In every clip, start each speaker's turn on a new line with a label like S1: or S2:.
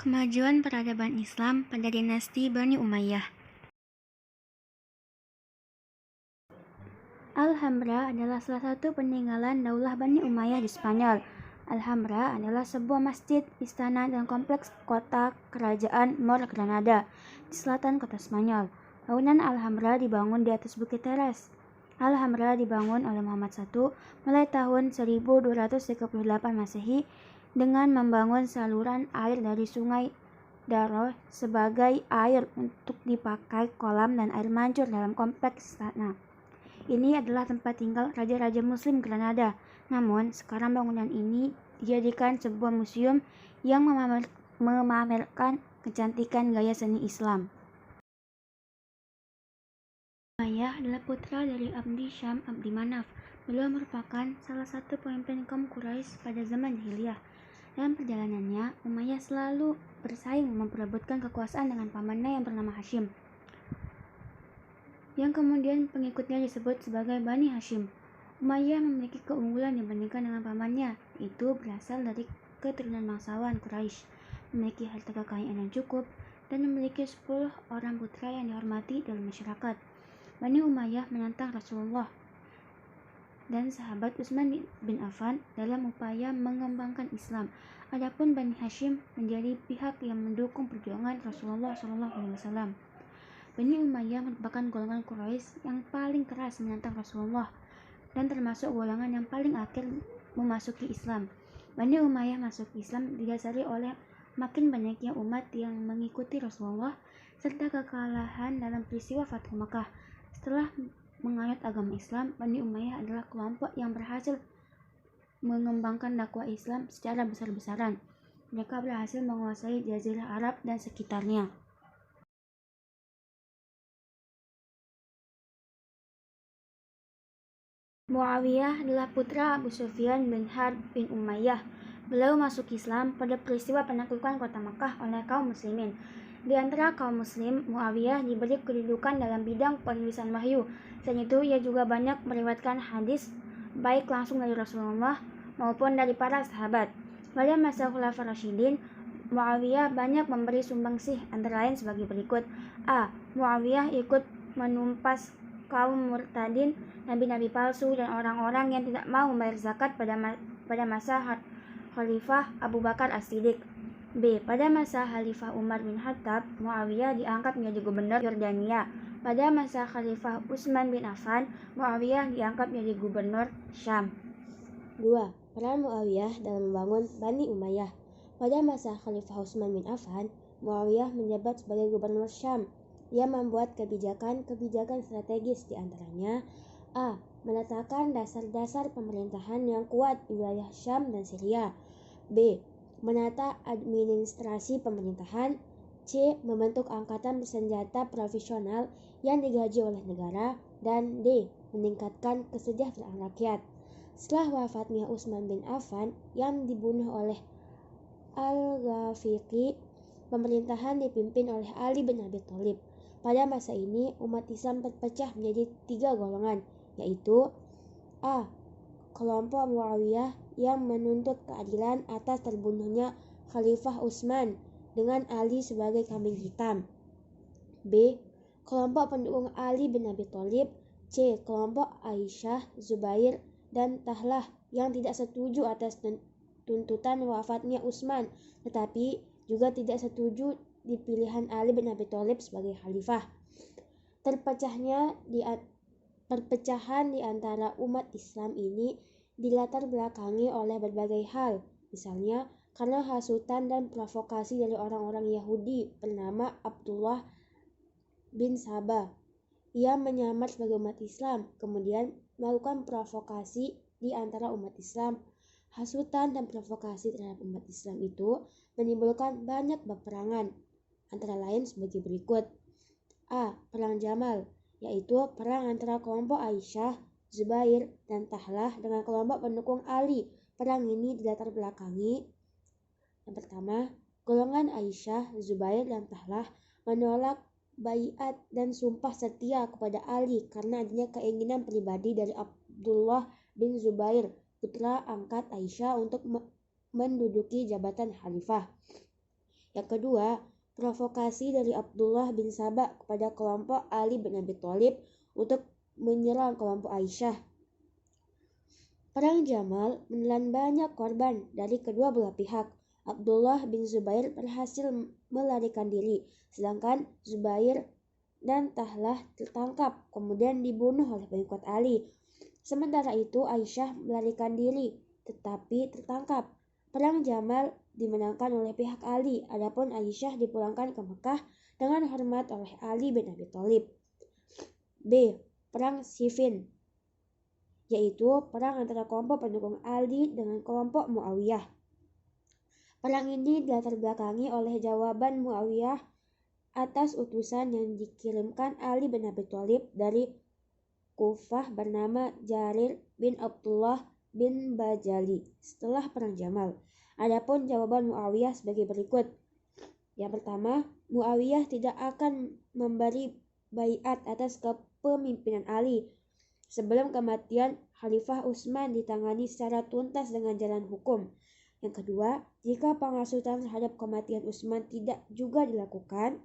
S1: Kemajuan peradaban Islam pada dinasti Bani Umayyah. Alhambra adalah salah satu peninggalan Daulah Bani Umayyah di Spanyol. Alhambra adalah sebuah masjid, istana, dan kompleks kota kerajaan Mor Granada di selatan kota Spanyol. Bangunan Alhambra dibangun di atas bukit teras. Alhambra dibangun oleh Muhammad I mulai tahun 1238 Masehi dengan membangun saluran air dari sungai Darro sebagai air untuk dipakai kolam dan air mancur dalam kompleks istana. Ini adalah tempat tinggal raja-raja Muslim Granada. Namun, sekarang bangunan ini dijadikan sebuah museum yang memamerkan kecantikan gaya seni Islam. Umayyah adalah putra dari Abdi Syam Abdi Manaf. Beliau merupakan salah satu pemimpin kaum Quraisy pada zaman jahiliyah. Dalam perjalanannya, Umayyah selalu bersaing memperebutkan kekuasaan dengan pamannya yang bernama Hashim, yang kemudian pengikutnya disebut sebagai Bani Hashim. Umayyah memiliki keunggulan dibandingkan dengan pamannya, yaitu berasal dari keturunan bangsawan Quraisy, memiliki harta kekayaan yang cukup, dan memiliki 10 orang putra yang dihormati dalam masyarakat. Bani Umayyah menantang Rasulullah dan sahabat Utsman bin Affan dalam upaya mengembangkan Islam. Adapun Bani Hashim menjadi pihak yang mendukung perjuangan Rasulullah SAW. Bani Umayyah merupakan golongan Quraisy yang paling keras menentang Rasulullah dan termasuk golongan yang paling akhir memasuki Islam. Bani Umayyah masuk Islam didasari oleh makin banyaknya umat yang mengikuti Rasulullah serta kekalahan dalam peristiwa Fathu Makkah. Setelah menganut agama Islam, Bani Umayyah adalah kelompok yang berhasil mengembangkan dakwah Islam secara besar-besaran. Mereka berhasil menguasai Jazirah Arab dan sekitarnya. Muawiyah adalah putra Abu Sufyan bin Harb bin Umayyah. Beliau masuk Islam pada peristiwa penaklukan kota Makkah oleh kaum muslimin. Di antara kaum muslim, Muawiyah diberi kedudukan dalam bidang penulisan wahyu. Selain itu, ia juga banyak meriwayatkan hadis baik langsung dari Rasulullah maupun dari para sahabat. Pada masa Khulafaur Rasyidin, Muawiyah banyak memberi sumbangsih, antara lain sebagai berikut. A. Muawiyah ikut menumpas kaum murtadin, nabi-nabi palsu, dan orang-orang yang tidak mau membayar zakat pada masa Khalifah Abu Bakar As-Siddiq. B. Pada masa Khalifah Umar bin Khattab, Muawiyah diangkat menjadi gubernur Yordania. Pada masa Khalifah Utsman bin Affan, Muawiyah diangkat menjadi gubernur Syam. 2. Peran Muawiyah dalam membangun Bani Umayyah. Pada masa Khalifah Utsman bin Affan, Muawiyah menjabat sebagai gubernur Syam. Ia membuat kebijakan strategis, di antaranya A. Meletakkan dasar-dasar pemerintahan yang kuat di wilayah Syam dan Syria. B. Menata administrasi pemerintahan. C. Membentuk angkatan bersenjata profesional yang digaji oleh negara. Dan D. Meningkatkan kesejahteraan rakyat. Setelah wafatnya Utsman bin Affan yang dibunuh oleh Al-Ghafiqi, pemerintahan dipimpin oleh Ali bin Abi Thalib. Pada masa ini, umat Islam terpecah menjadi 3 golongan, yaitu A. Kelompok Muawiyah yang menuntut keadilan atas terbunuhnya Khalifah Utsman dengan Ali sebagai kambing hitam. B. Kelompok pendukung Ali bin Abi Thalib. C. Kelompok Aisyah, Zubair, dan Tahlah yang tidak setuju atas tuntutan wafatnya Utsman, tetapi juga tidak setuju di pilihan Ali bin Abi Thalib sebagai khalifah. Perpecahan di antara umat Islam ini dilatar belakangi oleh berbagai hal, misalnya karena hasutan dan provokasi dari orang-orang Yahudi bernama Abdullah bin Sabah. Ia menyamar sebagai umat Islam, kemudian melakukan provokasi di antara umat Islam. Hasutan dan provokasi terhadap umat Islam itu menimbulkan banyak peperangan, antara lain sebagai berikut. A. Perang Jamal, yaitu perang antara kelompok Aisyah, Zubair, dan Tahlah dengan kelompok pendukung Ali. Perang ini dilatar belakangi. Yang pertama, golongan Aisyah, Zubair, dan Tahlah menolak baiat dan sumpah setia kepada Ali karena adanya keinginan pribadi dari Abdullah bin Zubair, putra angkat Aisyah, untuk menduduki jabatan khalifah.
S2: Yang kedua, provokasi dari Abdullah bin Saba kepada kelompok Ali bin Abi Thalib untuk menyerang kelompok Aisyah. Perang Jamal menelan banyak korban dari kedua belah pihak. Abdullah bin Zubair berhasil melarikan diri, sedangkan Zubair dan Tahlah tertangkap, kemudian dibunuh oleh pengikut Ali. Sementara itu Aisyah melarikan diri, tetapi tertangkap. Perang Jamal dimenangkan oleh pihak Ali, adapun Aisyah dipulangkan ke Mekah dengan hormat oleh Ali bin Abi Thalib. B. Perang Siffin, yaitu perang antara kelompok pendukung Ali dengan kelompok Muawiyah. Perang ini dilatar belakangi oleh jawaban Muawiyah atas utusan yang dikirimkan Ali bin Abi Thalib dari Kufah bernama Jarir bin Abdullah bin Bajali setelah perang Jamal. Adapun jawaban Muawiyah sebagai berikut. Yang pertama, Muawiyah tidak akan memberi baiat atas kepemimpinan Ali sebelum kematian Khalifah Utsman ditangani secara tuntas dengan jalan hukum. Yang kedua, jika penghasutan terhadap kematian Utsman tidak juga dilakukan,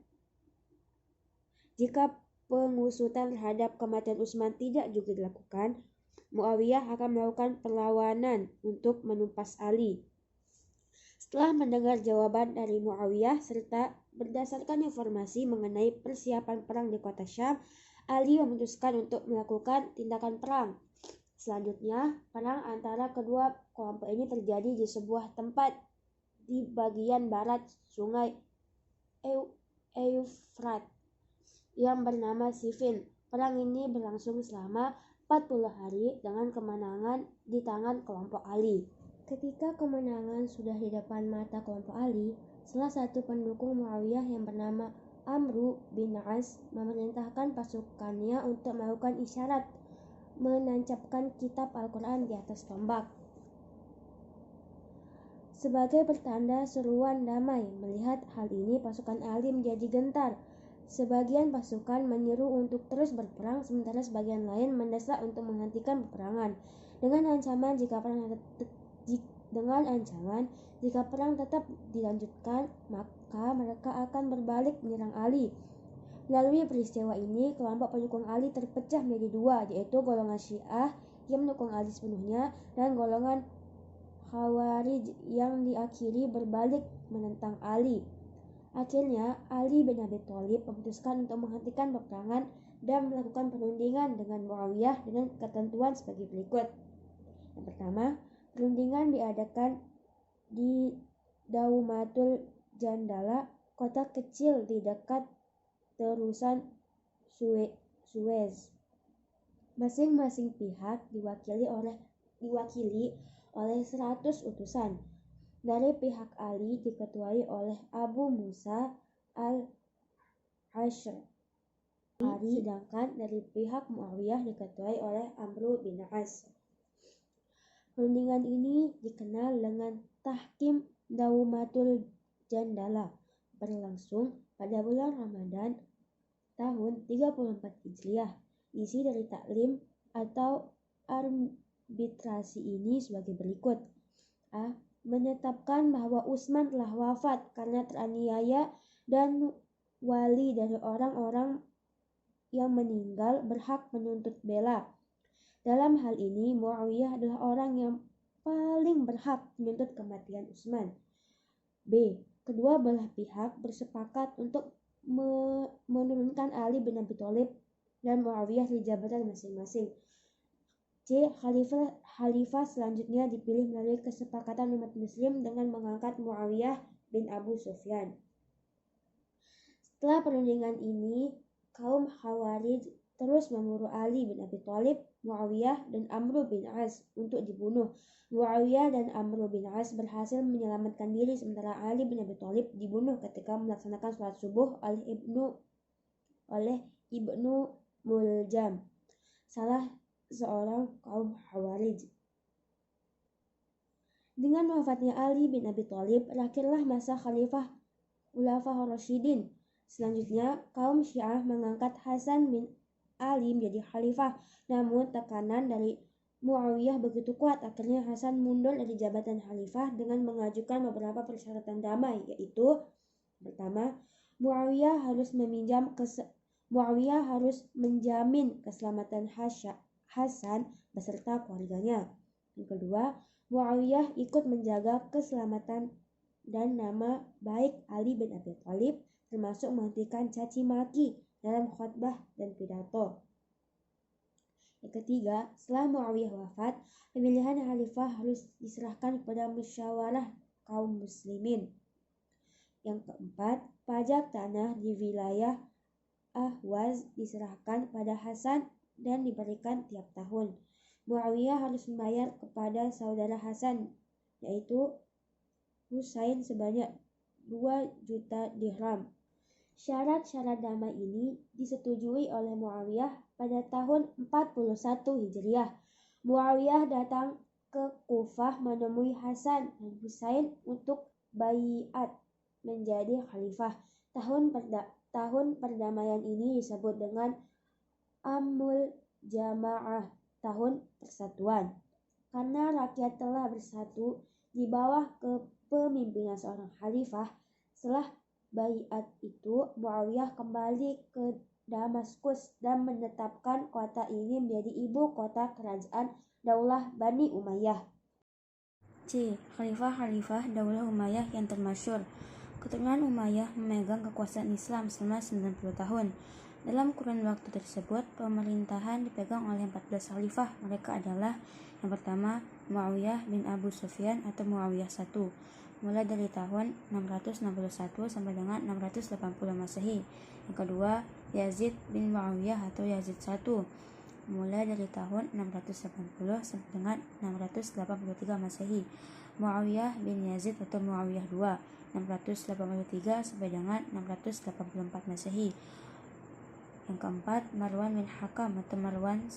S2: Muawiyah akan melakukan perlawanan untuk menumpas Ali. Setelah mendengar jawaban dari Muawiyah serta berdasarkan informasi mengenai persiapan perang di kota Syam, Ali memutuskan untuk melakukan tindakan perang. Selanjutnya, perang antara kedua kelompok ini terjadi di sebuah tempat di bagian barat sungai Eufrat yang bernama Siffin. Perang ini berlangsung selama 40 hari dengan kemenangan di tangan kelompok Ali. Ketika kemenangan sudah di depan mata kelompok Ali, salah satu pendukung Muawiyah yang bernama Amru bin As memerintahkan pasukannya untuk melakukan isyarat menancapkan kitab Al-Quran di atas tombak sebagai pertanda seruan damai. Melihat hal ini, pasukan Ali menjadi gentar. Sebagian pasukan menyeru untuk terus berperang, sementara sebagian lain mendesak untuk menghentikan peperangan dengan ancaman jika perang tetap dilanjutkan, maka mereka akan berbalik menyerang Ali. Melalui peristiwa ini, kelompok pendukung Ali terpecah menjadi dua, yaitu golongan Syiah yang mendukung Ali sepenuhnya dan golongan Khawarij yang diakhiri berbalik menentang Ali. Akhirnya, Ali bin Abi Thalib memutuskan untuk menghentikan peperangan dan melakukan perundingan dengan Muawiyah dengan ketentuan sebagai berikut. Yang pertama, perundingan diadakan di Daumatul Jandala, kota kecil di dekat terusan Suez. Masing-masing pihak diwakili oleh 100 utusan. Dari pihak Ali diketuai oleh Abu Musa al-Ash'ari, sedangkan dari pihak Muawiyah diketuai oleh Amru bin As. Perundingan ini dikenal dengan Tahkim Daumatul Jandala, berlangsung pada bulan Ramadan tahun 34 Hijriah. Isi dari taklim atau arbitrasi ini sebagai berikut. A. Menetapkan bahwa Utsman telah wafat karena teraniaya dan wali dari orang-orang yang meninggal berhak menuntut bela. Dalam hal ini, Muawiyah adalah orang yang paling berhak menuntut kematian Utsman. B. Kedua belah pihak bersepakat untuk menurunkan Ali bin Abi Thalib dan Muawiyah di jabatan masing-masing. C. Khalifah selanjutnya dipilih melalui kesepakatan umat muslim dengan mengangkat Muawiyah bin Abu Sufyan. Setelah perundingan ini, kaum Khawarij terus memburu Ali bin Abi Thalib, Muawiyah dan Amru bin As untuk dibunuh. Muawiyah dan Amru bin As berhasil menyelamatkan diri, sementara Ali bin Abi Thalib dibunuh ketika melaksanakan sholat subuh oleh Ibnu Muljam, salah seorang kaum Khawarij. Dengan wafatnya Ali bin Abi Thalib, berakhirlah masa Khalifah Khulafaur Rasyidin. Selanjutnya, kaum Syiah mengangkat Hasan bin Ali menjadi khalifah, namun tekanan dari Muawiyah begitu kuat, akhirnya Hasan mundur dari jabatan khalifah dengan mengajukan beberapa persyaratan damai, yaitu Pertama, Muawiyah harus menjamin keselamatan Hasan beserta keluarganya. Yang kedua, Muawiyah ikut menjaga keselamatan dan nama baik Ali bin Abi Thalib, termasuk menghentikan caci maki dalam khutbah dan pidato. Yang ketiga, setelah Muawiyah wafat, pemilihan khalifah harus diserahkan kepada musyawarah kaum muslimin. Yang keempat, pajak tanah di wilayah Ahwaz diserahkan pada Hasan dan diberikan tiap tahun. Muawiyah harus membayar kepada saudara Hasan, yaitu Husain, sebanyak 2 juta dirham. Syarat-syarat damai ini disetujui oleh Muawiyah pada tahun 41 Hijriah. Muawiyah datang ke Kufah menemui Hasan dan Husain untuk baiat menjadi khalifah. Tahun perdamaian ini disebut dengan Amul Jamaah, tahun persatuan. Karena rakyat telah bersatu di bawah kepemimpinan seorang khalifah, setelah baiat itu Muawiyah kembali ke Damaskus dan menetapkan kota ini menjadi ibu kota kerajaan Daulah Bani Umayyah.
S1: C. Khalifah-khalifah Daulah Umayyah yang termasyhur. Keturunan Umayyah memegang kekuasaan Islam selama 90 tahun. Dalam kurun waktu tersebut, pemerintahan dipegang oleh 14 khalifah. Mereka adalah: yang pertama, Muawiyah bin Abu Sufyan atau Muawiyah I, mulai dari tahun 661 sampai dengan 680 Masehi. Yang kedua, Yazid bin Muawiyah atau Yazid I, mulai dari tahun 680 sampai dengan 683 Masehi. Muawiyah bin Yazid atau Muawiyah II, 683 sampai dengan 684 Masehi. Yang keempat, Marwan bin Hakam atau Marwan I,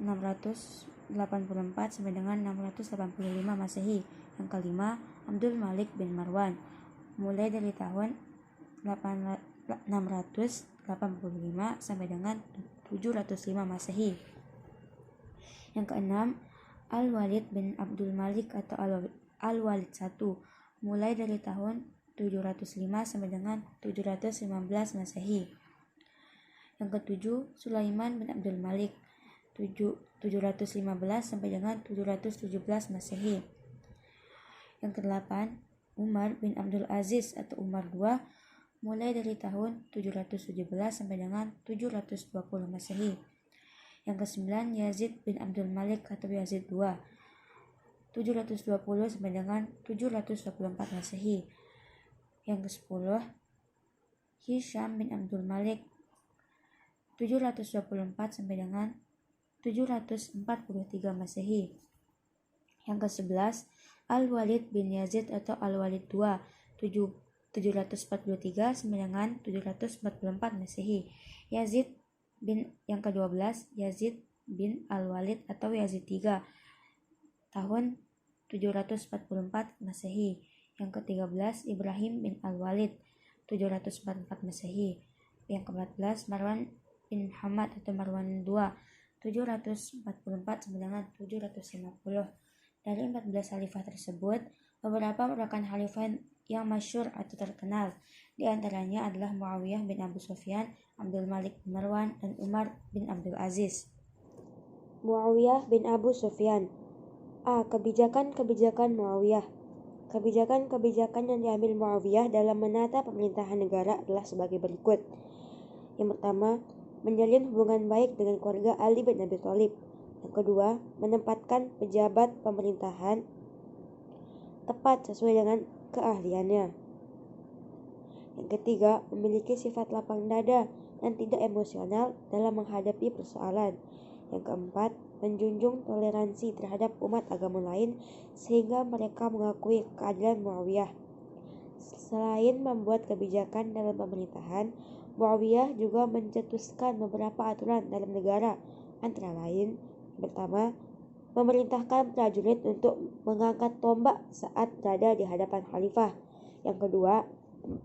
S1: 684 sampai dengan 685 Masehi. Yang kelima, Abdul Malik bin Marwan, mulai dari tahun 685 sampai dengan 705 Masehi. Yang keenam, Al-Walid bin Abdul Malik atau Al-Walid I, mulai dari tahun 705 sampai dengan 715 Masehi. Yang ketujuh, Sulaiman bin Abdul Malik, 715 sampai dengan 717 Masehi. Yang kedelapan, Umar bin Abdul Aziz atau Umar II, mulai dari tahun 717 sampai dengan 720 Masehi. Yang kesembilan, Yazid bin Abdul Malik atau Yazid II, 720 sampai dengan 724 Masehi. Yang ke-10, Hisham bin Abdul Malik, 724 sampai dengan 743 Masehi. Yang ke-11, Al-Walid bin Yazid atau Al-Walid II, 743 sampai dengan 744 Masehi. Yang ke-12, Yazid bin Al-Walid atau Yazid III, tahun 744 Masehi. Yang ke-13, Ibrahim bin Al-Walid, 744 Masehi. Yang ke-14, Marwan bin Hamad atau Marwan II, 744 sampai dengan 750. Dari 14 khalifah tersebut, beberapa merupakan khalifah yang masyhur atau terkenal. Di antaranya adalah Muawiyah bin Abu Sufyan, Abdul Malik bin Marwan, dan Umar bin Abdul Aziz.
S2: Muawiyah bin Abu Sufyan. A. Kebijakan-kebijakan Muawiyah. Kebijakan-kebijakan yang diambil Muawiyah dalam menata pemerintahan negara adalah sebagai berikut. Yang pertama, menjalin hubungan baik dengan keluarga Ali bin Abi Thalib. Yang kedua, menempatkan pejabat pemerintahan tepat sesuai dengan keahliannya. Yang ketiga, memiliki sifat lapang dada dan tidak emosional dalam menghadapi persoalan. Yang keempat, menjunjung toleransi terhadap umat agama lain sehingga mereka mengakui keadilan Muawiyah. Selain membuat kebijakan dalam pemerintahan, Muawiyah juga mencetuskan beberapa aturan dalam negara, antara lain: pertama, memerintahkan prajurit untuk mengangkat tombak saat berada di hadapan khalifah. Yang kedua,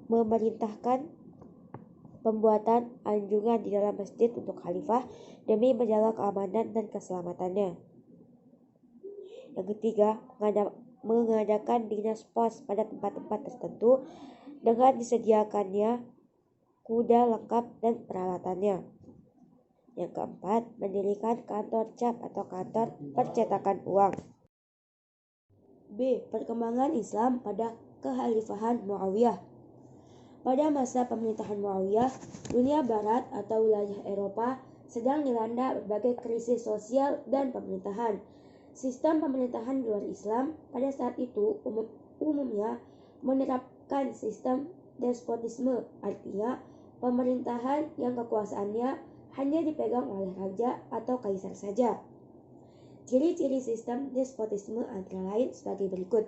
S2: memerintahkan pembuatan anjungan di dalam masjid untuk khalifah demi menjaga keamanan dan keselamatannya. Yang ketiga, mengadakan dinas pos pada tempat-tempat tertentu dengan disediakannya kuda lengkap dan peralatannya. Yang keempat, mendirikan kantor cap atau kantor percetakan uang. B. Perkembangan Islam pada Kekhalifahan Muawiyah. Pada masa pemerintahan Muawiyah, dunia barat atau wilayah Eropa sedang dilanda berbagai krisis sosial dan pemerintahan. Sistem pemerintahan di luar Islam pada saat itu umumnya menerapkan sistem despotisme, artinya pemerintahan yang kekuasaannya hanya dipegang oleh raja atau kaisar saja. Ciri-ciri sistem despotisme antara lain sebagai berikut.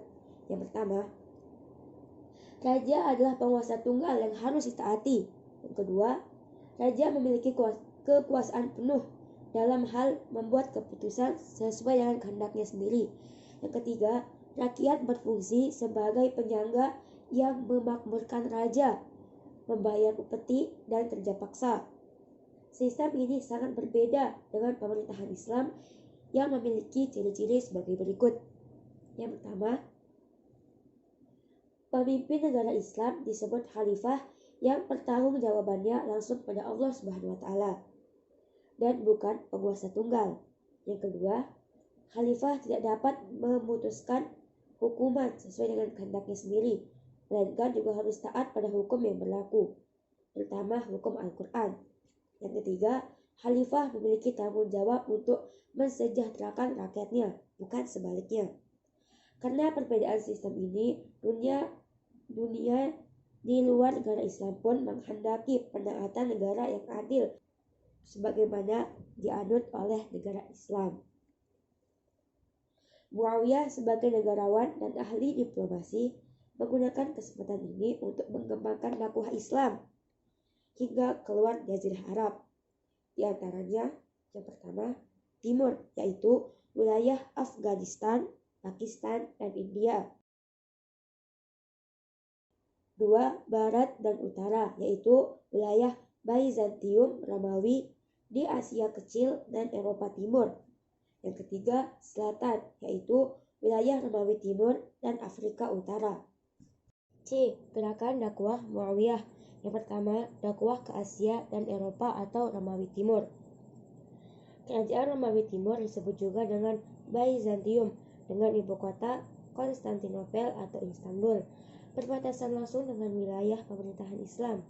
S2: Yang pertama, raja adalah penguasa tunggal yang harus ditaati. Yang kedua, raja memiliki kekuasaan penuh dalam hal membuat keputusan sesuai dengan kehendaknya sendiri. Yang ketiga, rakyat berfungsi sebagai penyangga yang memakmurkan raja, membayar upeti dan kerja paksa. Sistem ini sangat berbeda dengan pemerintahan Islam yang memiliki ciri-ciri sebagai berikut. Yang pertama, pemimpin negara Islam disebut khalifah yang pertanggungjawabannya langsung pada Allah Subhanahu wa taala dan bukan penguasa tunggal. Yang kedua, khalifah tidak dapat memutuskan hukuman sesuai dengan kehendaknya sendiri, melainkan juga harus taat pada hukum yang berlaku, terutama hukum Al-Quran. Yang ketiga, khalifah memiliki tanggung jawab untuk mensejahterakan rakyatnya, bukan sebaliknya. Karena perbedaan sistem ini, dunia di luar negara Islam pun menghendaki penaatan negara yang adil sebagaimana dianut oleh negara Islam. Muawiyah sebagai negarawan dan ahli diplomasi menggunakan kesempatan ini untuk mengembangkan dakwah Islam hingga keluar Jazirah Arab. Di antaranya, yang pertama, timur, yaitu wilayah Afghanistan, Pakistan, dan India. Dua, barat dan utara, yaitu wilayah Byzantium Romawi di Asia Kecil dan Eropa Timur. Yang ketiga, selatan, yaitu wilayah Romawi Timur dan Afrika Utara. C. Gerakan dakwah Muawiyah. Yang pertama, dakwah ke Asia dan Eropa atau Romawi Timur. Kerajaan Romawi Timur disebut juga dengan Byzantium dengan ibu kota Konstantinopel atau Istanbul, berbatasan langsung dengan wilayah pemerintahan Islam.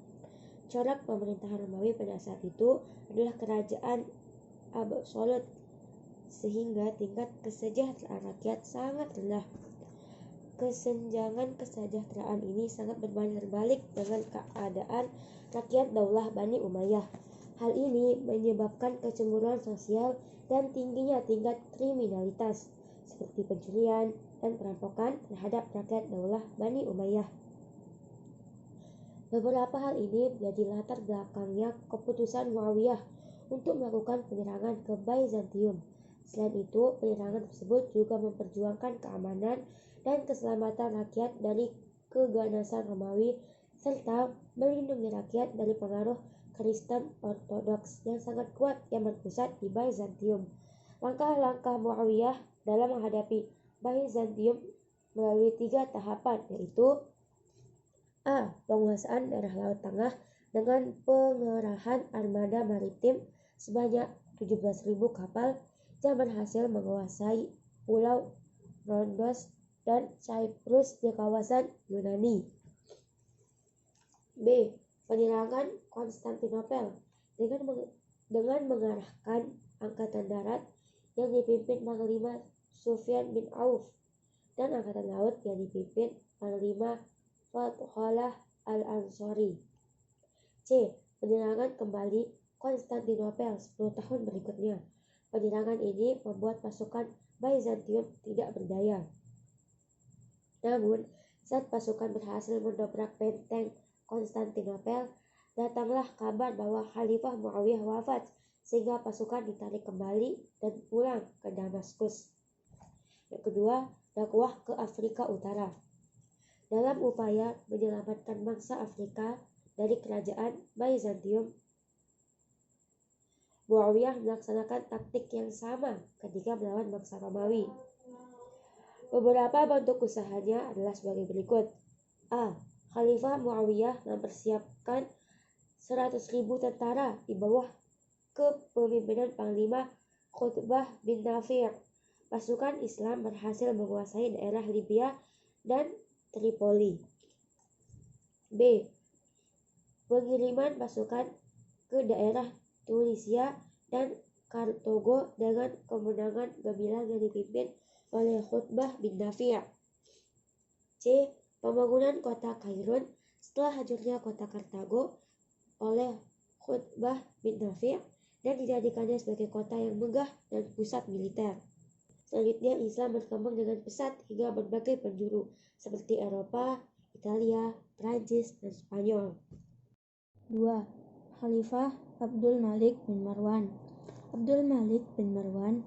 S2: Corak pemerintahan Romawi pada saat itu adalah kerajaan absolut, sehingga tingkat kesejahteraan rakyat sangat rendah. Kesenjangan kesejahteraan ini sangat berbanding-terbalik dengan keadaan rakyat Daulah Bani Umayyah. Hal ini menyebabkan kecemburuan sosial dan tingginya tingkat kriminalitas seperti pencurian dan perampokan terhadap rakyat Daulah Bani Umayyah. Beberapa hal ini menjadi latar belakangnya keputusan Muawiyah untuk melakukan penyerangan ke Byzantium. Selain itu, penyerangan tersebut juga memperjuangkan keamanan dan keselamatan rakyat dari keganasan Romawi serta melindungi rakyat dari pengaruh Kristen Ortodoks yang sangat kuat yang berpusat di Byzantium. Langkah-langkah Muawiyah dalam menghadapi Byzantium melalui 3 tahapan, yaitu A. Penguasaan daerah Laut Tengah dengan pengerahan armada maritim sebanyak 17.000 kapal yang berhasil menguasai Pulau Rhodos dan Cyprus di kawasan Yunani. B. Penyerangan Konstantinopel dengan mengarahkan angkatan darat yang dipimpin Panglima Sufyan bin Auf dan angkatan laut yang dipimpin Panglima Fathullah al-Ansari. C. Penyerangan kembali Konstantinopel 10 tahun berikutnya. Penyerangan ini membuat pasukan Byzantium tidak berdaya. Namun, saat pasukan berhasil mendobrak benteng Konstantinopel, datanglah kabar bahwa Khalifah Muawiyah wafat, sehingga pasukan ditarik kembali dan pulang ke Damaskus. Yang kedua, dakwah ke Afrika Utara. Dalam upaya menyelamatkan bangsa Afrika dari kerajaan Byzantium, Muawiyah melaksanakan taktik yang sama ketika melawan bangsa Romawi. Beberapa bentuk usahanya adalah sebagai berikut. A. Khalifah Muawiyah mempersiapkan 100.000 tentara di bawah kepemimpinan Panglima Qutbah bin Nafi'. Pasukan Islam berhasil menguasai daerah Libya dan Tripoli. B. Pengiriman pasukan ke daerah Tunisia dan Kartogo dengan kemenangan gemilang yang dipimpin oleh Qutbah bin Nafi'. C. Pembangunan kota Kairun setelah hancurnya kota Kartago oleh Qutbah bin Nafi' dan dijadikannya sebagai kota yang megah dan pusat militer. Selanjutnya, Islam berkembang dengan pesat hingga berbagai penjuru seperti Eropa, Italia, Prancis, dan Spanyol.
S1: 2. Khalifah Abdul Malik bin Marwan. Abdul Malik bin Marwan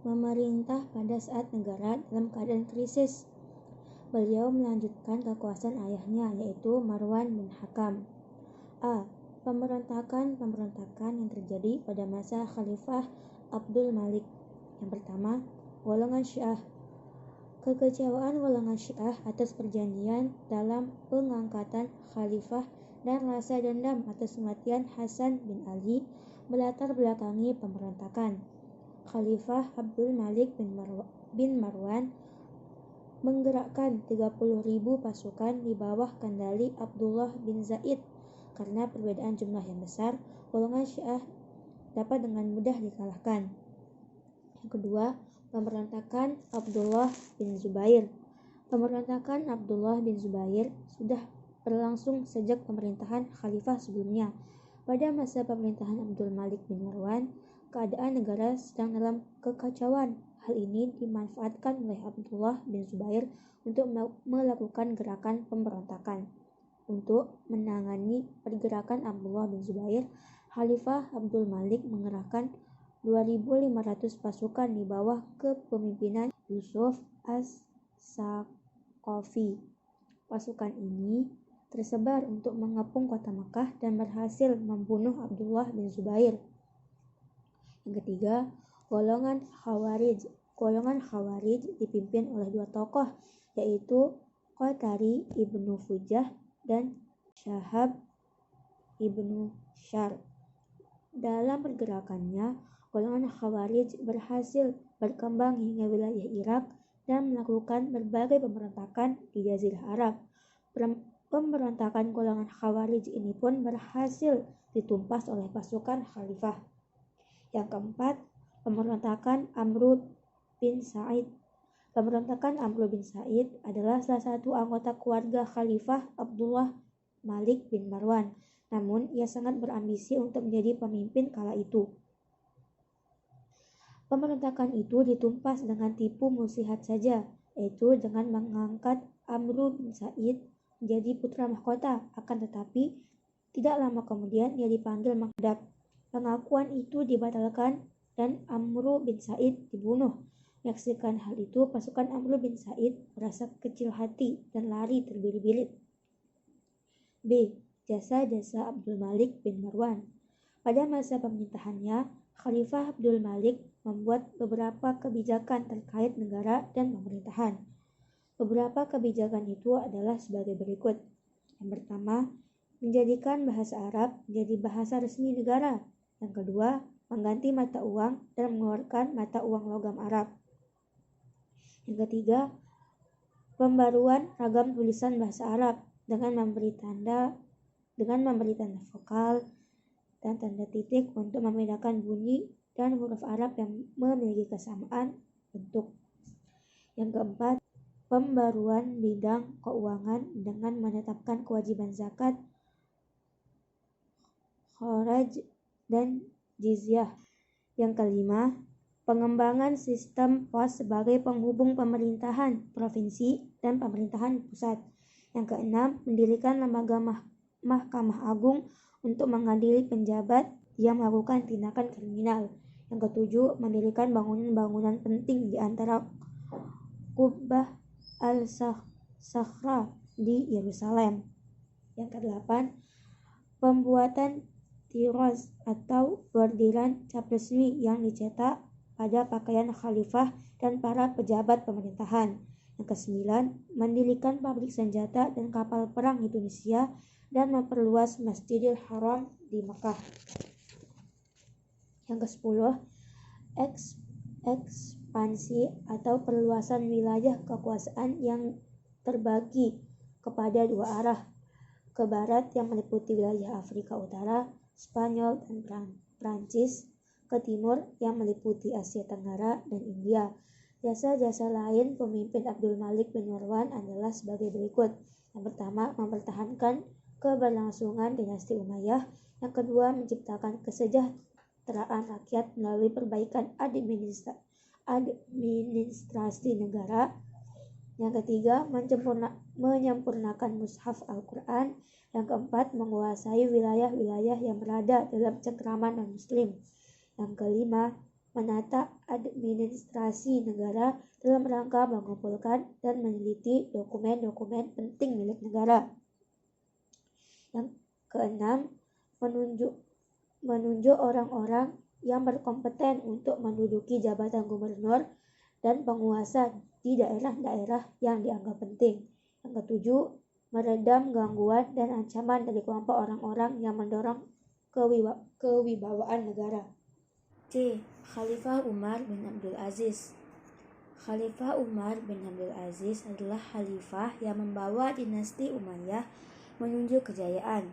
S1: memerintah pada saat negara dalam keadaan krisis. Beliau melanjutkan kekuasaan ayahnya, yaitu Marwan bin Hakam. A. Pemberontakan yang terjadi pada masa Khalifah Abdul Malik. Yang pertama, golongan Syiah. Kekecewaan golongan Syiah atas perjanjian dalam pengangkatan Khalifah dan rasa dendam atas kematian Hasan bin Ali melatar belakangi pemberontakan. Khalifah Abdul Malik bin Marwan menggerakkan 30.000 pasukan di bawah kendali Abdullah bin Zaid. Karena perbedaan jumlah yang besar, golongan Syiah dapat dengan mudah dikalahkan. Yang kedua, pemberontakan Abdullah bin Zubair. Pemberontakan Abdullah bin Zubair sudah berlangsung sejak pemerintahan khalifah sebelumnya. Pada masa pemerintahan Abdul Malik bin Marwan, keadaan negara sedang dalam kekacauan. Hal ini dimanfaatkan oleh Abdullah bin Zubair untuk melakukan gerakan pemberontakan. Untuk menangani pergerakan Abdullah bin Zubair, Khalifah Abdul Malik mengerahkan 2.500 pasukan di bawah kepemimpinan Yusuf As-Saqafi. Pasukan ini tersebar untuk mengepung kota Makkah dan berhasil membunuh Abdullah bin Zubair. Yang ketiga, golongan Khawarij. Golongan Khawarij dipimpin oleh dua tokoh, yaitu Qatari ibnu Fujah dan Syahab ibnu Syar. Dalam pergerakannya, golongan Khawarij berhasil berkembang hingga wilayah Irak dan melakukan berbagai pemberontakan di Jazirah Arab. Pemberontakan golongan Khawarij ini pun berhasil ditumpas oleh pasukan khalifah. Yang keempat, pemberontakan Amr bin Sa'id. Pemberontakan Amr bin Sa'id adalah salah satu anggota keluarga Khalifah Abdullah Malik bin Marwan. Namun, ia sangat berambisi untuk menjadi pemimpin kala itu. Pemberontakan itu ditumpas dengan tipu muslihat saja, yaitu dengan mengangkat Amr bin Sa'id menjadi putra mahkota. Akan tetapi, tidak lama kemudian ia dipanggil menghadap. Pengakuan itu dibatalkan dan Amr bin Sa'id dibunuh. Menyaksikan hal itu, pasukan Amr bin Sa'id merasa kecil hati dan lari terbirit-birit. B. Jasa-jasa Abdul Malik bin Marwan. Pada masa pemerintahannya, Khalifah Abdul Malik membuat beberapa kebijakan terkait negara dan pemerintahan. Beberapa kebijakan itu adalah sebagai berikut. Yang pertama, menjadikan bahasa Arab menjadi bahasa resmi negara. Yang kedua, mengganti mata uang dan mengeluarkan mata uang logam Arab. Yang ketiga, pembaruan ragam tulisan bahasa Arab dengan memberi tanda vokal dan tanda titik untuk membedakan bunyi dan huruf Arab yang memiliki kesamaan bentuk. Yang keempat, pembaruan bidang keuangan dengan menetapkan kewajiban zakat, kharaj, dan jizyah. Yang kelima, pengembangan sistem pos sebagai penghubung pemerintahan provinsi dan pemerintahan pusat. Yang keenam, mendirikan lembaga Mahkamah Agung untuk mengadili penjabat yang melakukan tindakan kriminal. Yang ketujuh, mendirikan bangunan-bangunan penting di antara Qubbah al-Sakhra di Yerusalem. Yang kedelapan, pembuatan tiroz atau bordiran cap resmi yang dicetak pada pakaian khalifah dan para pejabat pemerintahan.
S2: Yang kesembilan, mendirikan pabrik senjata dan kapal perang di Tunisia dan memperluas Masjidil Haram di Mekah. Yang kesepuluh, ekspansi atau perluasan wilayah kekuasaan yang terbagi kepada dua arah, ke barat yang meliputi wilayah Afrika Utara, Spanyol dan Prancis, ke timur yang meliputi Asia Tenggara dan India. Jasa-jasa lain pemimpin Abdul Malik bin Marwan adalah sebagai berikut. Yang pertama, mempertahankan keberlangsungan dinasti Umayyah. Yang kedua, menciptakan kesejahteraan rakyat melalui perbaikan administrasi negara. Yang ketiga, menyempurnakan mushaf Al-Quran. Yang keempat, menguasai wilayah-wilayah yang berada dalam cengkraman non-muslim. Yang kelima, menata administrasi negara dalam rangka mengumpulkan dan meneliti dokumen-dokumen penting milik negara. Yang keenam, menunjuk orang-orang yang berkompeten untuk menduduki jabatan gubernur dan penguasa di daerah-daerah yang dianggap penting. Yang ketujuh, meredam gangguan dan ancaman dari kelompok orang-orang yang mendorong kewibawaan negara.
S1: C. Khalifah Umar bin Abdul Aziz. Khalifah Umar bin Abdul Aziz adalah khalifah yang membawa dinasti Umayyah menuju kejayaan.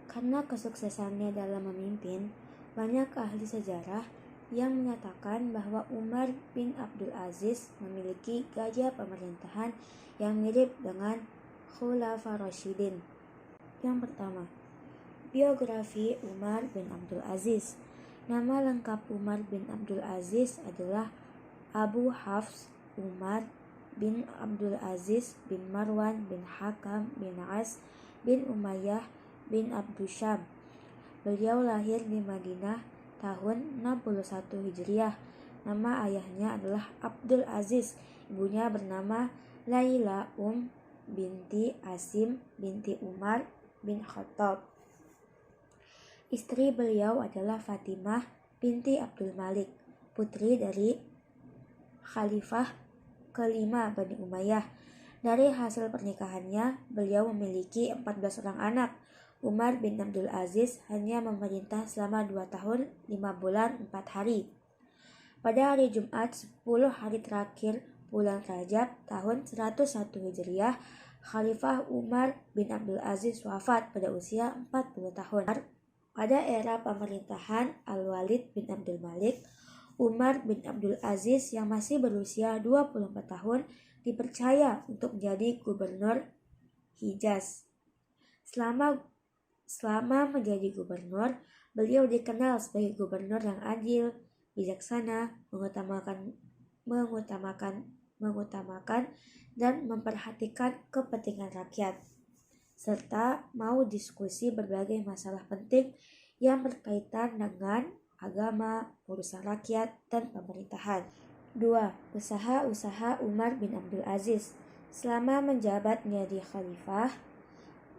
S1: Karena kesuksesannya dalam memimpin, banyak ahli sejarah yang menyatakan bahwa Umar bin Abdul Aziz memiliki gaya pemerintahan yang mirip dengan Khulafa Rasyidin. Yang pertama, biografi Umar bin Abdul Aziz. Nama lengkap Umar bin Abdul Aziz adalah Abu Hafs Umar bin Abdul Aziz bin Marwan bin Hakam bin As bin Umayyah bin Abdusyam. Beliau lahir di Madinah tahun 61 Hijriah. Nama ayahnya adalah Abdul Aziz, ibunya bernama Laila binti Asim binti Umar bin Khattab. Istri beliau adalah Fatimah binti Abdul Malik, putri dari Khalifah kelima Bani Umayyah. Dari hasil pernikahannya, beliau memiliki 14 orang anak. Umar bin Abdul Aziz hanya memerintah selama 2 tahun, 5 bulan, 4 hari. Pada hari Jumat 10 hari terakhir bulan Rajab tahun 101 Hijriah, Khalifah Umar bin Abdul Aziz wafat pada usia 40 tahun. Pada era pemerintahan Al-Walid bin Abdul Malik, Umar bin Abdul Aziz yang masih berusia 24 tahun dipercaya untuk menjadi gubernur Hijaz. Selama menjadi gubernur, beliau dikenal sebagai gubernur yang adil, bijaksana, mengutamakan dan memperhatikan kepentingan rakyat, serta mau diskusi berbagai masalah penting yang berkaitan dengan agama, urusan rakyat, dan pemerintahan. 2. Usaha-usaha Umar bin Abdul Aziz. Selama menjabat menjadi khalifah,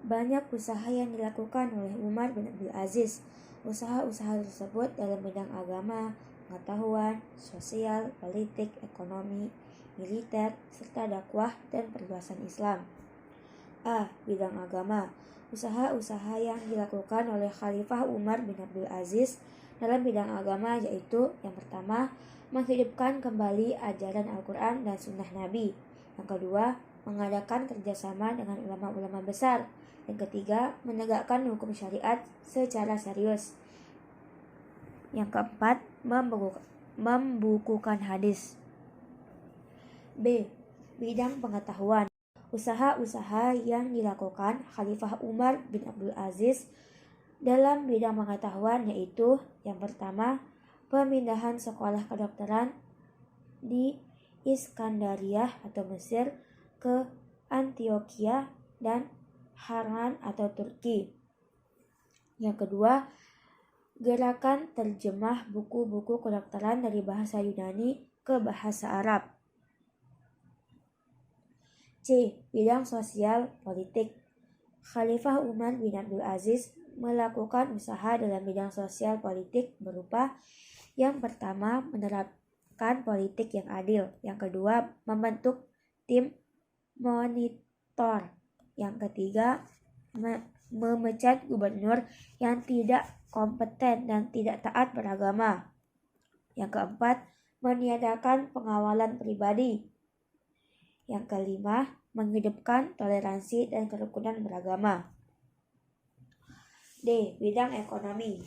S1: banyak usaha yang dilakukan oleh Umar bin Abdul Aziz. Usaha-usaha tersebut dalam bidang agama, pengetahuan, sosial, politik, ekonomi, militer, serta dakwah dan perluasan Islam. A. Bidang agama. Usaha-usaha yang dilakukan oleh Khalifah Umar bin Abdul Aziz dalam bidang agama yaitu yang pertama, menghidupkan kembali ajaran Al-Quran dan Sunnah Nabi. Yang kedua, mengadakan kerjasama dengan ulama-ulama besar. Yang ketiga, menegakkan hukum syariat secara serius. Yang keempat, membukukan hadis. B. Bidang pengetahuan. Usaha-usaha yang dilakukan Khalifah Umar bin Abdul Aziz dalam bidang pengetahuan yaitu yang pertama, pemindahan sekolah kedokteran di Iskandariah atau Mesir ke Antioquia dan Haran atau Turki. Yang kedua, gerakan terjemah buku-buku kedokteran dari bahasa Yunani ke bahasa Arab. C. Bidang sosial politik. Khalifah Umar bin Abdul Aziz melakukan usaha dalam bidang sosial politik berupa yang pertama, menerapkan politik yang adil. Yang kedua, membentuk
S2: tim monitor. Yang ketiga, memecat gubernur yang tidak kompeten dan tidak taat beragama. Yang keempat, meniadakan pengawalan pribadi. Yang kelima, menghidupkan toleransi dan kerukunan beragama. D. Bidang ekonomi.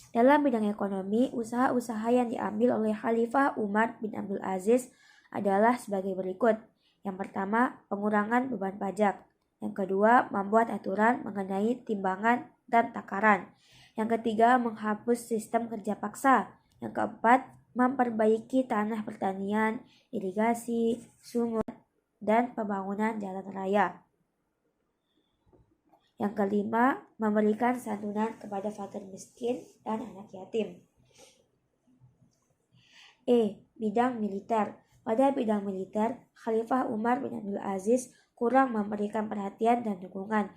S2: Dalam bidang ekonomi, usaha-usaha yang diambil oleh Khalifah Umar bin Abdul Aziz adalah sebagai berikut. Yang pertama, pengurangan beban pajak. Yang kedua, membuat aturan mengenai timbangan dan takaran. Yang ketiga, menghapus sistem kerja paksa. Yang keempat, memperbaiki tanah pertanian, irigasi, sungai, dan pembangunan jalan raya. Yang kelima, memberikan santunan kepada fakir miskin dan anak yatim. E. Bidang militer. Pada bidang militer, Khalifah Umar bin Abdul Aziz kurang memberikan perhatian dan dukungan.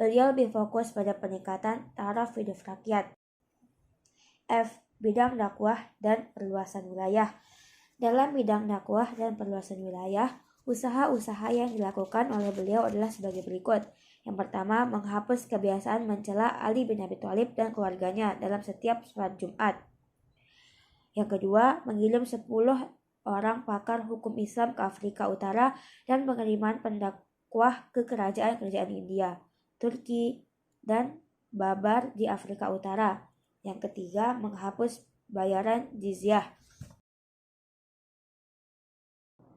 S2: Beliau lebih fokus pada peningkatan taraf hidup rakyat. F. Bidang dakwah dan perluasan wilayah. Dalam bidang dakwah dan perluasan wilayah, usaha-usaha yang dilakukan oleh beliau adalah sebagai berikut. Yang pertama, menghapus kebiasaan mencela Ali bin Abi Thalib dan keluarganya dalam setiap sholat Jumat. Yang kedua, mengirim 10 orang pakar hukum Islam ke Afrika Utara dan pengiriman pendakwah ke kerajaan-kerajaan India, Turki, dan Babar di Afrika Utara. Yang ketiga, menghapus bayaran jizyah.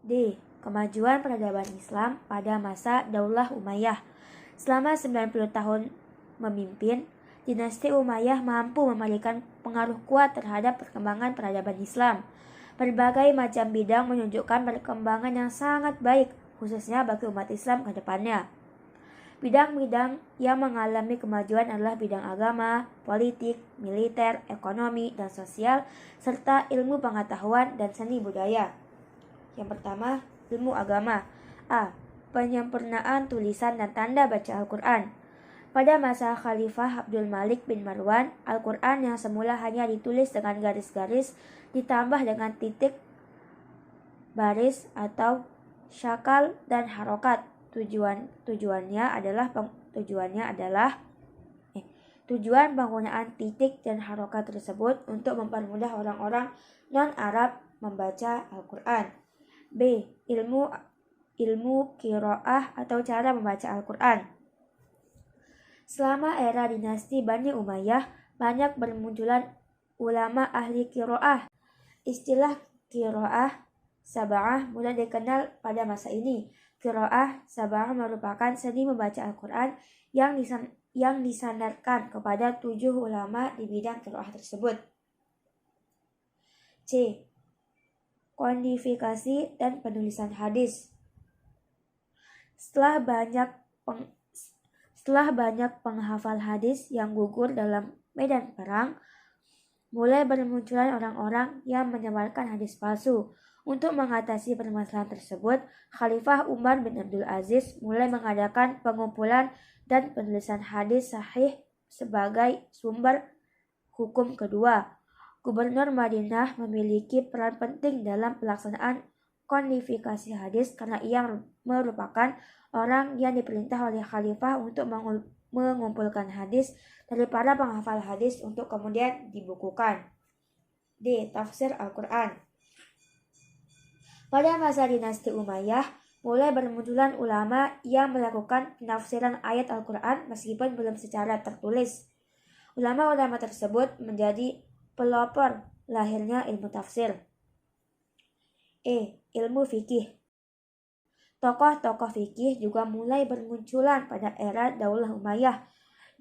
S2: D. Kemajuan peradaban Islam pada masa Daulah Umayyah. Selama 90 tahun memimpin, dinasti Umayyah mampu memberikan pengaruh kuat terhadap perkembangan peradaban Islam. Berbagai macam bidang menunjukkan perkembangan yang sangat baik, khususnya bagi umat Islam ke depannya. Bidang-bidang yang mengalami kemajuan adalah bidang agama, politik, militer, ekonomi, dan sosial, serta ilmu pengetahuan dan seni budaya. Yang pertama, ilmu agama. A. Penyempurnaan tulisan dan tanda baca Al-Quran. Pada masa Khalifah Abdul Malik bin Marwan, Al-Quran yang semula hanya ditulis dengan garis-garis ditambah dengan titik, baris atau syakal dan harokat. Tujuan penggunaan titik dan harokat tersebut untuk mempermudah orang-orang non-Arab membaca Al-Quran. B. Ilmu qiraah atau cara membaca Al-Quran. Selama era dinasti Bani Umayyah, banyak bermunculan ulama ahli qiraah. Istilah qiraah sab'ah mulai dikenal pada masa ini. Qiraah sab'ah merupakan seni membaca Al-Quran yang disandarkan kepada 7 ulama di bidang qiraah tersebut. C. Kodifikasi dan penulisan hadis. Setelah banyak penghafal hadis yang gugur dalam medan perang, mulai bermunculan orang-orang yang menyebarkan hadis palsu. Untuk mengatasi permasalahan tersebut, Khalifah Umar bin Abdul Aziz mulai mengadakan pengumpulan dan penulisan hadis sahih sebagai sumber hukum kedua. Gubernur Madinah memiliki peran penting dalam pelaksanaan kodifikasi hadis karena ia merupakan orang yang diperintah oleh khalifah untuk mengumpulkan hadis dari para penghafal hadis untuk kemudian dibukukan. D. Tafsir Al-Quran. Pada masa dinasti Umayyah, mulai bermunculan ulama yang melakukan penafsiran ayat Al-Quran meskipun belum secara tertulis. Ulama-ulama tersebut menjadi pelopor lahirnya ilmu tafsir. E. Ilmu fikih. Tokoh-tokoh fikih juga mulai bermunculan pada era Daulah Umayyah.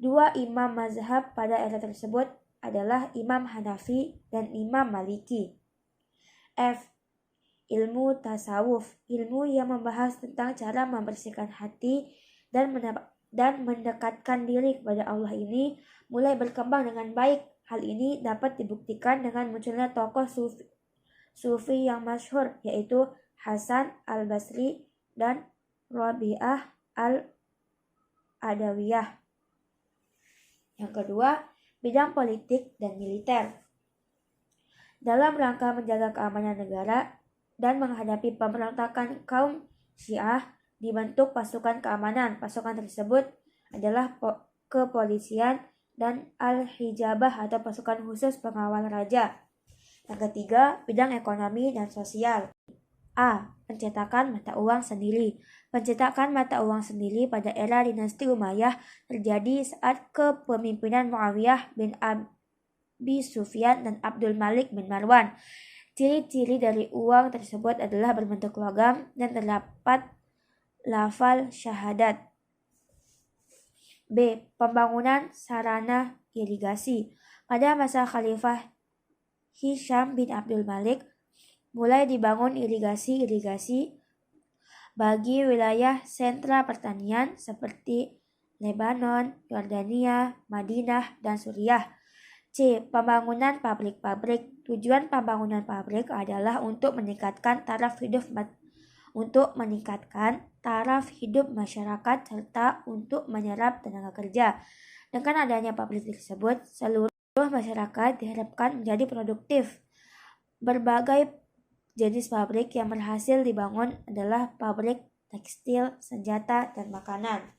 S2: 2 imam mazhab pada era tersebut adalah Imam Hanafi dan Imam Maliki. F. Ilmu tasawuf. Ilmu yang membahas tentang cara membersihkan hati dan mendekatkan diri kepada Allah ini mulai berkembang dengan baik. Hal ini dapat dibuktikan dengan munculnya tokoh sufi yang masyhur, yaitu Hasan al-Basri dan Rabi'ah al-Adawiyah. Yang kedua, bidang politik dan militer. Dalam rangka menjaga keamanan negara,
S1: dan menghadapi pemberontakan kaum Syiah dibentuk pasukan keamanan. Pasukan tersebut adalah kepolisian dan al-hijabah atau pasukan khusus pengawal raja. Yang ketiga, bidang ekonomi dan sosial. A. Pencetakan mata uang sendiri. Pencetakan mata uang sendiri pada era dinasti Umayyah terjadi saat kepemimpinan Muawiyah bin Abi Sufyan dan Abdul Malik bin Marwan. Ciri-ciri dari uang tersebut adalah berbentuk logam dan terdapat lafal syahadat. B. Pembangunan sarana irigasi. Pada masa Khalifah Hisham bin Abdul Malik, mulai dibangun irigasi bagi wilayah sentra pertanian seperti Lebanon, Yordania, Madinah, dan Suriah. C. Pembangunan pabrik-pabrik. Tujuan pembangunan pabrik adalah untuk meningkatkan taraf hidup masyarakat serta untuk menyerap tenaga kerja. Dengan adanya pabrik tersebut, seluruh masyarakat diharapkan menjadi produktif. Berbagai jenis pabrik yang berhasil dibangun adalah pabrik tekstil, senjata, dan makanan.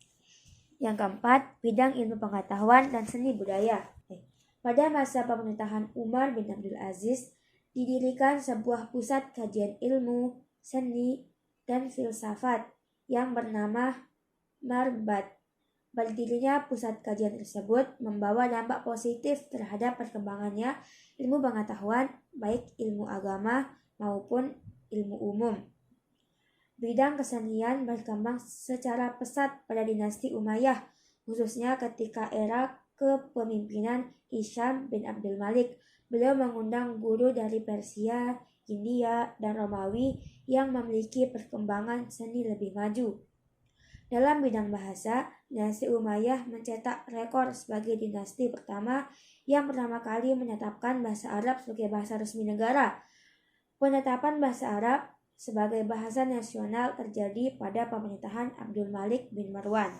S1: Yang keempat, bidang ilmu pengetahuan dan seni budaya. Pada masa pemerintahan Umar bin Abdul Aziz, didirikan sebuah pusat kajian ilmu, seni, dan filsafat yang bernama Marbad. Berdirinya pusat kajian tersebut membawa dampak positif terhadap perkembangannya ilmu pengetahuan, baik ilmu agama maupun ilmu umum. Bidang kesenian berkembang secara pesat pada dinasti Umayyah, khususnya ketika era kepemimpinan Hisham bin Abdul Malik. Beliau mengundang guru dari Persia, India, dan Romawi yang memiliki perkembangan seni lebih maju. Dalam bidang bahasa, dinasti Umayyah mencetak rekor sebagai dinasti pertama yang pertama kali menetapkan bahasa Arab sebagai bahasa resmi negara. Penetapan bahasa Arab sebagai bahasa nasional terjadi pada pemerintahan Abdul Malik bin Marwan.